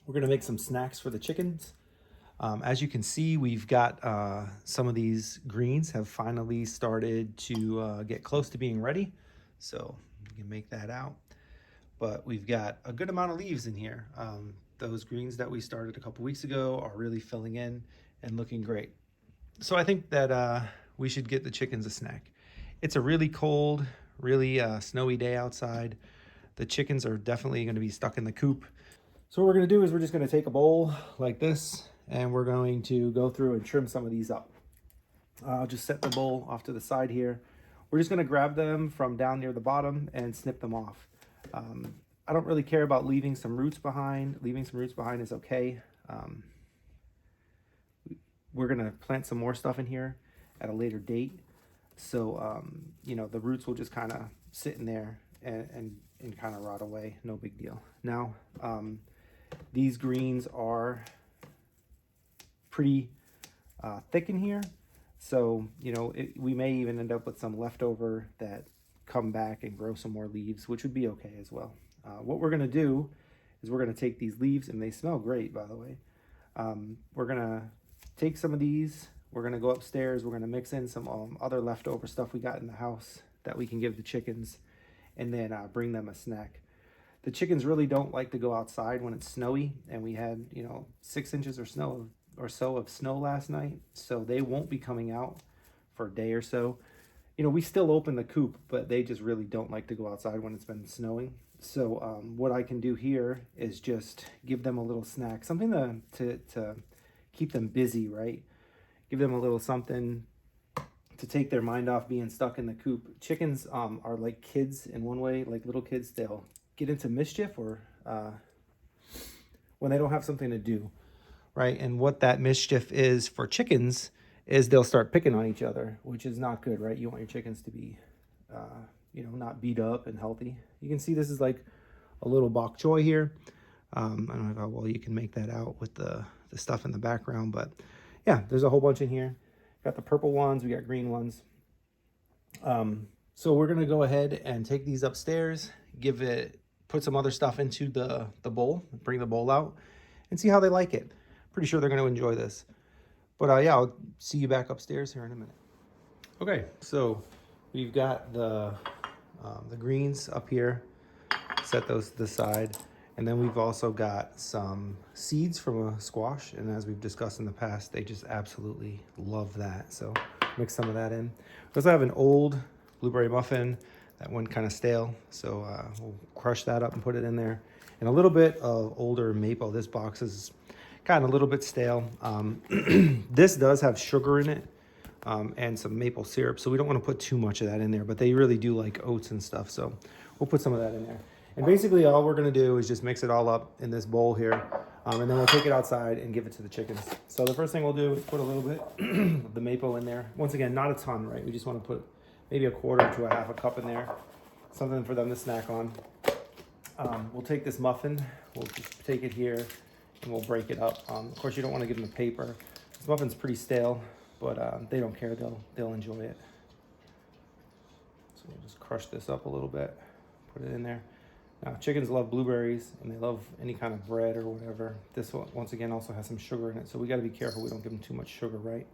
We're gonna make some snacks for the chickens. As you can see, we've got some of these greens have finally started to get close to being ready. So you can make that out. But we've got a good amount of leaves in here. Those greens that we started a couple weeks ago are really filling in and looking great. So I think that we should get the chickens a snack. It's a really cold, really snowy day outside. The chickens are definitely going to be stuck in the coop. So what we're going to do is we're just going to take a bowl like this and we're going to go through and trim some of these up. I'll just set the bowl off to the side here. We're just going to grab them from down near the bottom and snip them off. I don't really care about leaving some roots behind. Leaving some roots behind is okay. We're going to plant some more stuff in here at a later date. So, you know, the roots will just kind of sit in there and kind of rot away. No big deal. Now, these greens are pretty thick in here. So, you know, we may even end up with some leftover that come back and grow some more leaves, which would be okay as well. What we're going to do is we're going to take these leaves, and they smell great, by the way. We're going to take some of these. We're going to go upstairs. We're going to mix in some other leftover stuff we got in the house that we can give the chickens, and then bring them a snack. The chickens really don't like to go outside when it's snowy, and we had, you know, 6 inches or so of snow last night, so they won't be coming out for a day or so. You know, we still open the coop, but they just really don't like to go outside when it's been snowing. So what I can do here is just give them a little snack, something to keep them busy, right? Give them a little something to take their mind off being stuck in the coop. Chickens are like kids in one way, like little kids. They'll get into mischief or when they don't have something to do, right? And what that mischief is for chickens is they'll start picking on each other, which is not good, right? You want your chickens to be, you know, not beat up and healthy. You can see this is like a little bok choy here. I don't know how well you can make that out with the stuff in the background, but yeah, there's a whole bunch in here. Got the purple ones, we got green ones. So we're gonna go ahead and take these upstairs, put some other stuff into the bowl, bring the bowl out, and see how they like it. Pretty sure they're gonna enjoy this. But yeah, I'll see you back upstairs here in a minute. Okay, so we've got the greens up here. Set those to the side. And then we've also got some seeds from a squash. And as we've discussed in the past, they just absolutely love that. So mix some of that in. We also have an old blueberry muffin that went kind of stale. So we'll crush that up and put it in there. And a little bit of older maple. This box is kind of a little bit stale. This does have sugar in it and some maple syrup. So we don't want to put too much of that in there. But they really do like oats and stuff. So we'll put some of that in there. And basically all we're gonna do is just mix it all up in this bowl here. And then we'll take it outside and give it to the chickens. So the first thing we'll do is put a little bit of the maple in there. Once again, not a ton, right? We just wanna put maybe a quarter to a half a cup in there. Something for them to snack on. We'll take this muffin, we'll just take it here and we'll break it up. Of course, you don't wanna give them the paper. This muffin's pretty stale, but they don't care, they'll enjoy it. So we'll just crush this up a little bit, put it in there. Now, chickens love blueberries and they love any kind of bread or whatever. This one, once again, also has some sugar in it. So we got to be careful we don't give them too much sugar, right?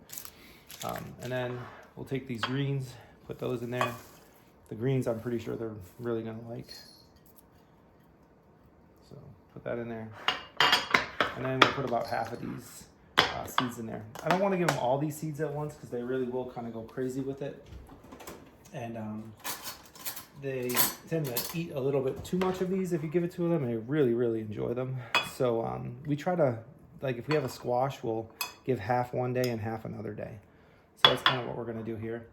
And then we'll take these greens, put those in there. The greens, I'm pretty sure they're really going to like. So put that in there. And then we'll put about half of these seeds in there. I don't want to give them all these seeds at once because they really will kind of go crazy with it. And they tend to eat a little bit too much of these if you give it to them. They really, really enjoy them. So we try to, like if we have a squash, we'll give half one day and half another day. So that's kind of what we're gonna do here.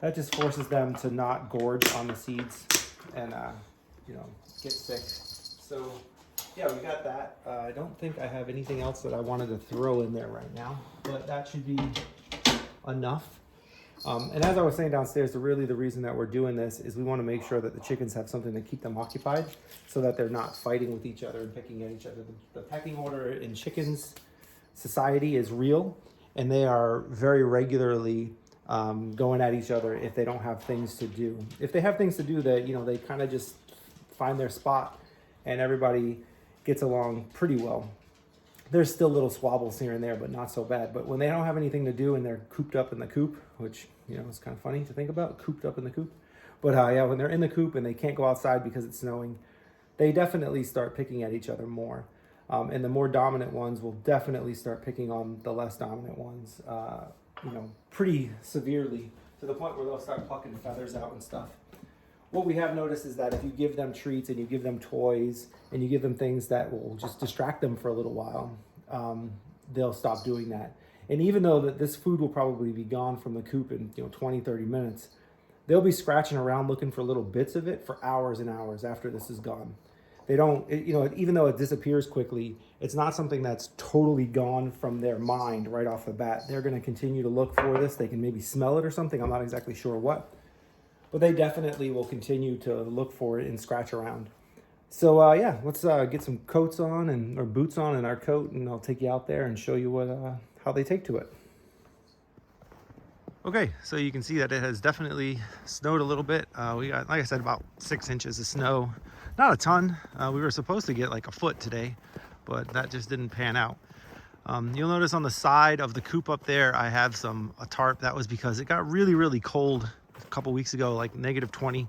That just forces them to not gorge on the seeds and you know, get sick. So yeah, we got that. I don't think I have anything else that I wanted to throw in there right now, but that should be enough. And as I was saying downstairs, the reason that we're doing this is we want to make sure that the chickens have something to keep them occupied so that they're not fighting with each other and picking at each other. The pecking order in chickens society is real, and they are very regularly going at each other if they don't have things to do. If they have things to do, that, you know, they kind of just find their spot and everybody, gets along pretty well. There's still little squabbles here and there, but not so bad. But when they don't have anything to do and they're cooped up in the coop, which, you know, is kind of funny to think about, cooped up in the coop. But yeah, when they're in the coop and they can't go outside because it's snowing, they definitely start picking at each other more. And the more dominant ones will definitely start picking on the less dominant ones, you know, pretty severely, to the point where they'll start plucking feathers out and stuff. What we have noticed is that if you give them treats and you give them toys and you give them things that will just distract them for a little while, they'll stop doing that. And even though that this food will probably be gone from the coop in 20, 30 minutes, they'll be scratching around looking for little bits of it for hours and hours after this is gone. They don't, even though it disappears quickly, it's not something that's totally gone from their mind right off the bat. They're going to continue to look for this. They can maybe smell it or something. I'm not exactly sure what. But they definitely will continue to look for it and scratch around. So yeah, let's get some coats on or boots on and our coat, and I'll take you out there and show you how they take to it. Okay, so you can see that it has definitely snowed a little bit. We got, like I said, about 6 inches of snow. Not a ton. We were supposed to get like a foot today, but that just didn't pan out. You'll notice on the side of the coop up there, I have a tarp. That was because it got really, really cold a couple weeks ago, like -20,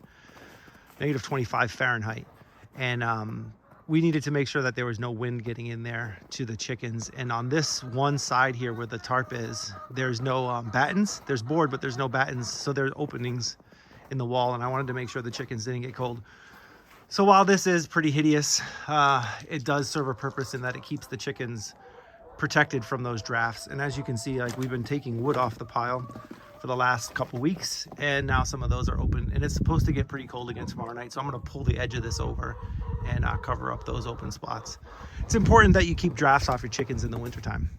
-25 Fahrenheit. And we needed to make sure that there was no wind getting in there to the chickens. And on this one side here where the tarp is, there's no battens. There's board, but there's no battens. So there's openings in the wall. And I wanted to make sure the chickens didn't get cold. So while this is pretty hideous, it does serve a purpose in that it keeps the chickens protected from those drafts. And as you can see, like, we've been taking wood off the pile for the last couple weeks, and now some of those are open, and it's supposed to get pretty cold again tomorrow night. So I'm going to pull the edge of this over and cover up those open spots. It's important that you keep drafts off your chickens in the wintertime.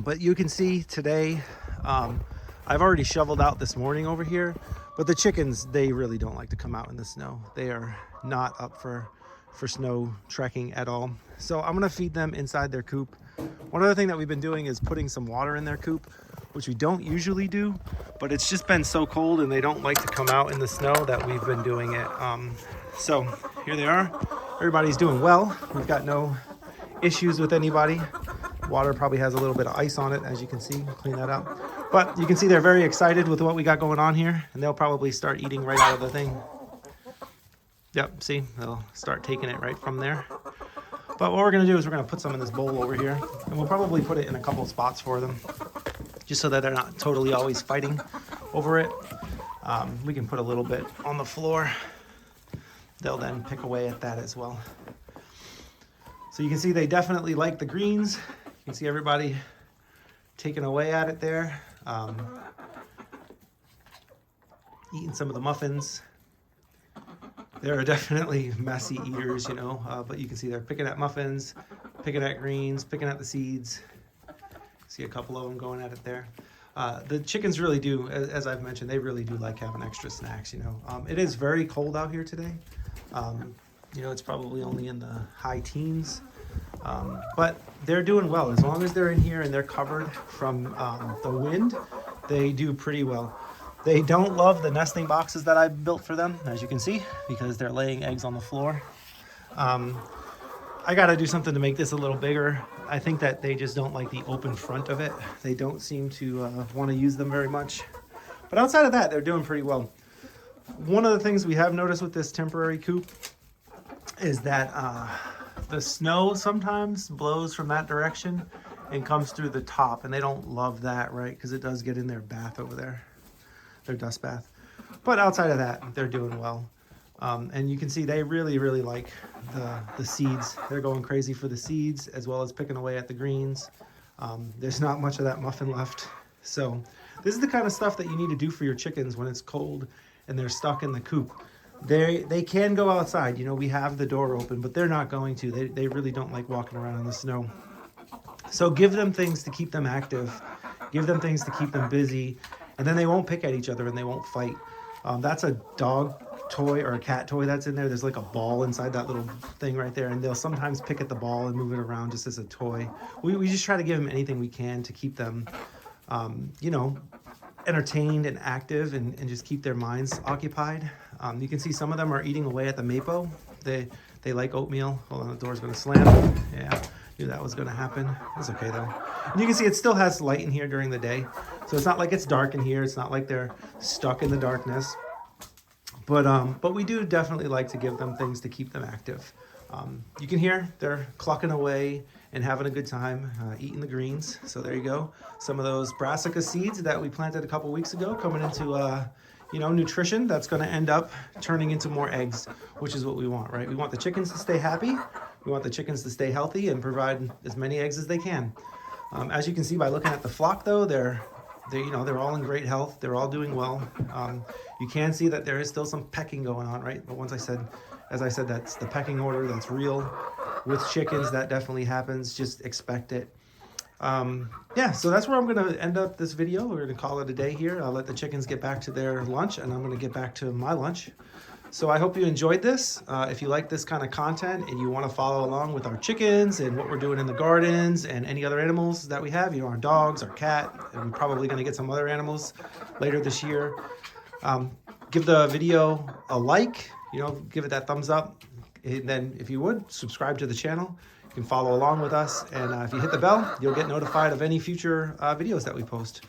But you can see today, I've already shoveled out this morning over here, but the chickens, they really don't like to come out in the snow. They are not up for snow trekking at all. So I'm going to feed them inside their coop. One other thing that we've been doing is putting some water in their coop, which we don't usually do, but it's just been so cold and they don't like to come out in the snow that we've been doing it. So here they are. Everybody's doing well. We've got no issues with anybody. Water probably has a little bit of ice on it, as you can see. Clean that up. But you can see they're very excited with what we got going on here, and they'll probably start eating right out of the thing. Yep, see, they'll start taking it right from there. But what we're going to do is we're going to put some in this bowl over here, and we'll probably put it in a couple of spots for them, just so that they're not totally always fighting over it. We can put a little bit on the floor. They'll then pick away at that as well. So you can see they definitely like the greens. You can see everybody taking away at it there. Eating some of the muffins. They're definitely messy eaters, but you can see they're picking at muffins, picking at greens, picking at the seeds. See a couple of them going at it there. The chickens really do, as I've mentioned, they really do like having extra snacks, It is very cold out here today. It's probably only in the high teens. But they're doing well. As long as they're in here and they're covered from the wind, they do pretty well. They don't love the nesting boxes that I built for them, as you can see, because they're laying eggs on the floor. I got to do something to make this a little bigger. I think that they just don't like the open front of it. They don't seem to want to use them very much. But outside of that, they're doing pretty well. One of the things we have noticed with this temporary coop is that the snow sometimes blows from that direction and comes through the top, and they don't love that, right? Because it does get in their bath over there, their dust bath. But outside of that, they're doing well. And you can see they really, really like the seeds. They're going crazy for the seeds, as well as picking away at the greens. There's not much of that muffin left. So this is the kind of stuff that you need to do for your chickens when it's cold and they're stuck in the coop. They can go outside. We have the door open, but they're not going to. They really don't like walking around in the snow. So give them things to keep them active. Give them things to keep them busy. And then they won't pick at each other and they won't fight. That's a dog toy or a cat toy that's in there. There's like a ball inside that little thing right there, and they'll sometimes pick at the ball and move it around just as a toy. We just try to give them anything we can to keep them entertained and active and just keep their minds occupied. You can see some of them are eating away at the mapo. They like oatmeal. Hold on, the door's gonna slam. Yeah, knew that was gonna happen. It's okay though. And you can see it still has light in here during the day. So it's not like it's dark in here. It's not like they're stuck in the darkness. But we do definitely like to give them things to keep them active. You can hear they're clucking away and having a good time, eating the greens. So there you go. Some of those brassica seeds that we planted a couple weeks ago coming into, nutrition that's going to end up turning into more eggs, which is what we want, right? We want the chickens to stay happy. We want the chickens to stay healthy and provide as many eggs as they can. As you can see by looking at the flock, though, they're all in great health. They're all doing well. You can see that there is still some pecking going on, right? But as I said, that's the pecking order. That's real. With chickens, that definitely happens. Just expect it. So that's where I'm going to end up this video. We're going to call it a day here. I'll let the chickens get back to their lunch, and I'm going to get back to my lunch. So I hope you enjoyed this. If you like this kind of content and you want to follow along with our chickens and what we're doing in the gardens and any other animals that we have, our dogs, our cat, and we're probably going to get some other animals later this year. Give the video a like, give it that thumbs up. And then if you would, subscribe to the channel. You can follow along with us. And if you hit the bell, you'll get notified of any future videos that we post.